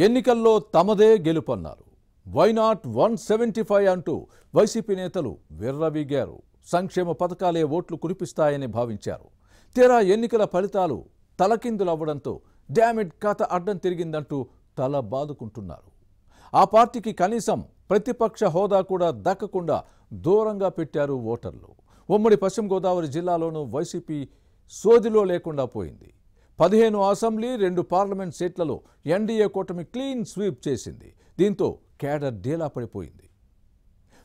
ఎన్నికల్లో తమదే గెలుపన్నారు. Why not 175 అంటూ YCP నేతలు విర్రవీగారు. సంక్షేమ పథకాలే ఓట్లు కురిపిస్తాయని భావించారు. తీరా ఎన్నికల ఫలితాలు తలకిందులవ్వడంతో డామిడ్ కథ అడ్డం తిరిగిందంటూ తల బాదుకుంటున్నారు. ఆ పార్టీకి కనీసం ప్రతిపక్ష హోదా కూడా దక్కకుండా దూరంగా పెట్టారు ఓటర్లు. ఉమ్మడి పశ్చిమ గోదావరి జిల్లాలోనూ వైసీపీ సోదిలో లేకుండా పోయింది. 15 అసెంబ్లీ 2 పార్లమెంట్ సీట్లలో ఎన్డీఏ కూటమి క్లీన్ స్వీప్ చేసింది. దీంతో కేడర్ డీలా పడిపోయింది.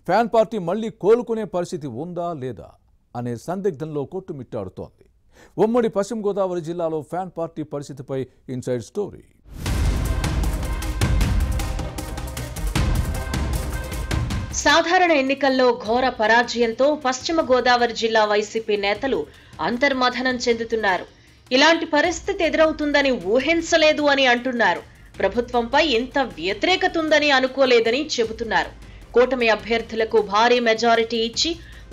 ఫ్యాన్ పార్టీ మళ్లీ కోలుకునే పరిస్థితి ఉందా లేదా అనే సందిగ్ధంలో కొట్టుమిట్టాడుతోంది. ఉమ్మడి పశ్చిమ గోదావరి జిల్లాలో ఫ్యాన్ పార్టీ పరిస్థితిపై ఇన్సైడ్ స్టోరీ. సాధారణ ఎన్నికల్లో ఘోర పరాజయంతో పశ్చిమ గోదావరి జిల్లా వైసీపీ నేతలు అంతర్మథనం చెందుతున్నారు. ఇలాంటి పరిస్థితి ఎదురవుతుందని ఊహించలేదు అని అంటున్నారు. ప్రభుత్వంపై ఇంత వ్యతిరేకత ఉందని అనుకోలేదని చెబుతున్నారు. కూటమి అభ్యర్థులకు భారీ మెజారిటీ ఇచ్చి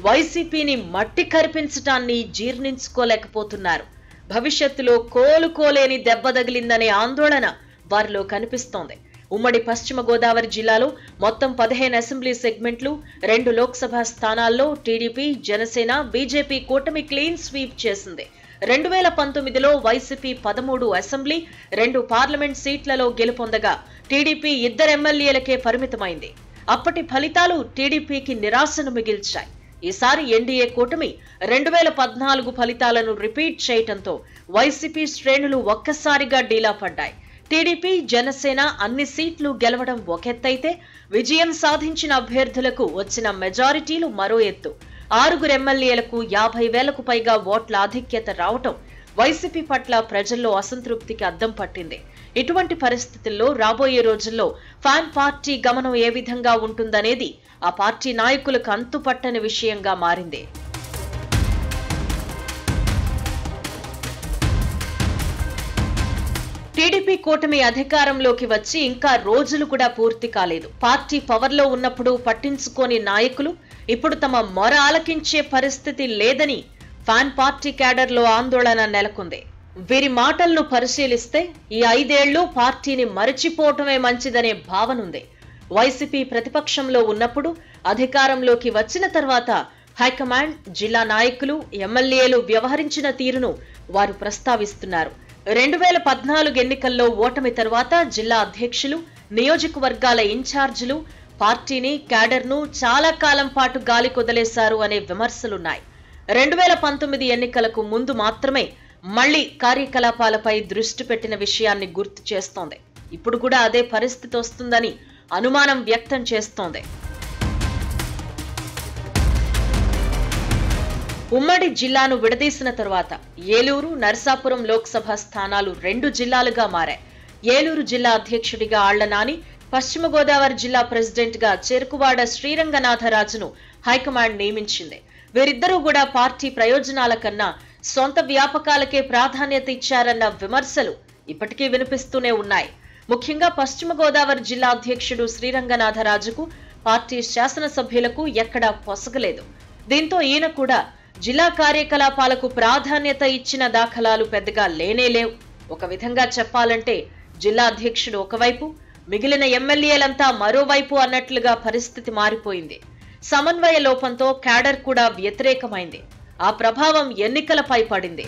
వైసీపీని మట్టి కరిపించటాన్ని జీర్ణించుకోలేకపోతున్నారు. భవిష్యత్తులో కోలుకోలేని దెబ్బ తగిలిందనే ఆందోళన వారిలో కనిపిస్తోంది. ఉమ్మడి పశ్చిమ గోదావరి జిల్లాలో మొత్తం 15 అసెంబ్లీ సెగ్మెంట్లు, 2 లోక్సభ స్థానాల్లో టీడీపీ, జనసేన, బీజేపీ కూటమి క్లీన్ స్వీప్ చేసింది. 2019లో వైసీపీ 13 అసెంబ్లీ, 2 పార్లమెంట్ సీట్లలో గెలుపొందగా టీడీపీ 2 ఎమ్మెల్యేలకే పరిమితమైంది. అప్పటి ఫలితాలు టీడీపీకి నిరాశను మిగిల్చాయి. ఈసారి ఎన్డీఏ కూటమి 2014 ఫలితాలను రిపీట్ చేయడంతో వైసీపీ శ్రేణులు ఒక్కసారిగా డీలా పడ్డాయి. టీడీపీ, జనసేన అన్ని సీట్లు గెలవడం ఒకెత్తైతే విజయం సాధించిన అభ్యర్థులకు వచ్చిన మెజారిటీలు మరో ఎత్తు. 6 ఎమ్మెల్యేలకు 50,000కు పైగా ఓట్ల ఆధిక్యత రావటం వైసీపీ పట్ల ప్రజల్లో అసంతృప్తికి అద్దం పట్టింది. ఇటువంటి పరిస్థితుల్లో రాబోయే రోజుల్లో ఫ్యాన్ పార్టీ గమనం ఏ విధంగా ఉంటుందనేది ఆ పార్టీ నాయకులకు అంతుపట్టని విషయంగా మారింది. టీడీపీ కూటమి అధికారంలోకి వచ్చి ఇంకా రోజులు కూడా పూర్తి కాలేదు. పార్టీ పవర్లో ఉన్నప్పుడు పట్టించుకోని నాయకులు ఇప్పుడు తమ మొర ఆలకించే పరిస్థితి లేదని ఫ్యాన్ పార్టీ క్యాడర్లో ఆందోళన నెలకొంది. వీరి మాటలను పరిశీలిస్తే ఈ 5 ఏళ్లు పార్టీని మరచిపోవటమే మంచిదనే భావనుంది. వైసీపీ ప్రతిపక్షంలో ఉన్నప్పుడు అధికారంలోకి వచ్చిన తర్వాత హైకమాండ్, జిల్లా నాయకులు, ఎమ్మెల్యేలు వ్యవహరించిన తీరును వారు ప్రస్తావిస్తున్నారు. 2014 ఎన్నికల్లో ఓటమి తర్వాత జిల్లా అధ్యక్షులు, నియోజకవర్గాల ఇన్ఛార్జీలు పార్టీని, క్యాడర్ను చాలా కాలం పాటు గాలి కొదిలేశారు అనే విమర్శలున్నాయి. 2019 ఎన్నికలకు ముందు మాత్రమే మళ్లీ కార్యకలాపాలపై దృష్టి పెట్టిన విషయాన్ని గుర్తు చేస్తోంది. ఇప్పుడు కూడా అదే పరిస్థితి వస్తుందని అనుమానం వ్యక్తం చేస్తోంది. ఉమ్మడి జిల్లాను విడదీసిన తరువాత ఏలూరు, నరసాపురం లోక్సభ స్థానాలు 2 జిల్లాలుగా మారాయి. ఏలూరు జిల్లా అధ్యక్షుడిగా ఆళ్లనాని, పశ్చిమ గోదావరి జిల్లా ప్రెసిడెంట్ గా చెరుకువాడ శ్రీరంగనాథరాజును హైకమాండ్ నియమించింది. వీరిద్దరూ కూడా పార్టీ ప్రయోజనాల కన్నా సొంత వ్యాపకాలకే ప్రాధాన్యత ఇచ్చారన్న విమర్శలు ఇప్పటికీ వినిపిస్తూనే ఉన్నాయి. ముఖ్యంగా పశ్చిమ గోదావరి జిల్లా అధ్యక్షుడు శ్రీరంగనాథరాజుకు పార్టీ శాసనసభ్యులకు ఎక్కడా పొసగలేదు. దీంతో ఈయన కూడా జిల్లా కార్యకలాపాలకు ప్రాధాన్యత ఇచ్చిన దాఖలాలు పెద్దగా లేనేలేవు. ఒక విధంగా చెప్పాలంటే జిల్లా అధ్యక్షుడు ఒకవైపు, మిగిలిన ఎమ్మెల్యేలంతా మరోవైపు అన్నట్లుగా పరిస్థితి మారిపోయింది. సమన్వయ లోపంతో క్యాడర్ కూడా వ్యతిరేకమైంది. ఆ ప్రభావం ఎన్నికలపై పడింది.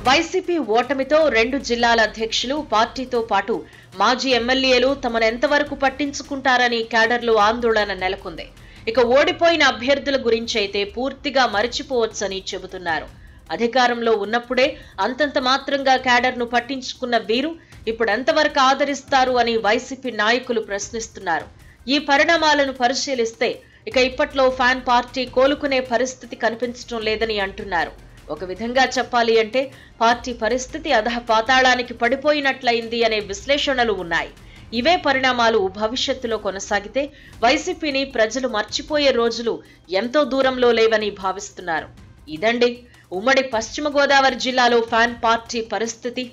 వైసీపీ ఓటమితో 2 జిల్లాల అధ్యక్షులు, పార్టీతో పాటు మాజీ ఎమ్మెల్యేలు తమను ఎంతవరకు పట్టించుకుంటారని క్యాడర్లో ఆందోళన నెలకొంది. ఇక ఓడిపోయిన అభ్యర్థుల గురించి అయితే పూర్తిగా మరచిపోవచ్చని చెబుతున్నారు. అధికారంలో ఉన్నప్పుడే అంతంత మాత్రంగా క్యాడర్ను పట్టించుకున్న వీరు ఇప్పుడు ఎంతవరకు ఆదరిస్తారు అని వైసీపీ నాయకులు ప్రశ్నిస్తున్నారు. ఈ పరిణామాలను పరిశీలిస్తే ఇక ఇప్పట్లో ఫ్యాన్ పార్టీ కోలుకునే పరిస్థితి కనిపించడం లేదని అంటున్నారు. ఒక విధంగా చెప్పాలి అంటే పార్టీ పరిస్థితి అధః పాతాళానికి పడిపోయినట్లయింది అనే విశ్లేషణలు ఉన్నాయి. ఇవే పరిణామాలు భవిష్యత్తులో కొనసాగితే వైసీపీని ప్రజలు మర్చిపోయే రోజులు ఎంతో దూరంలో లేవని భావిస్తున్నారు. ఇదండి ఉమ్మడి పశ్చిమ గోదావరి జిల్లాలో ఫ్యాన్ పార్టీ పరిస్థితి.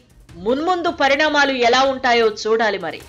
మున్ముందు పరిణామాలు ఎలా ఉంటాయో చూడాలి మరి.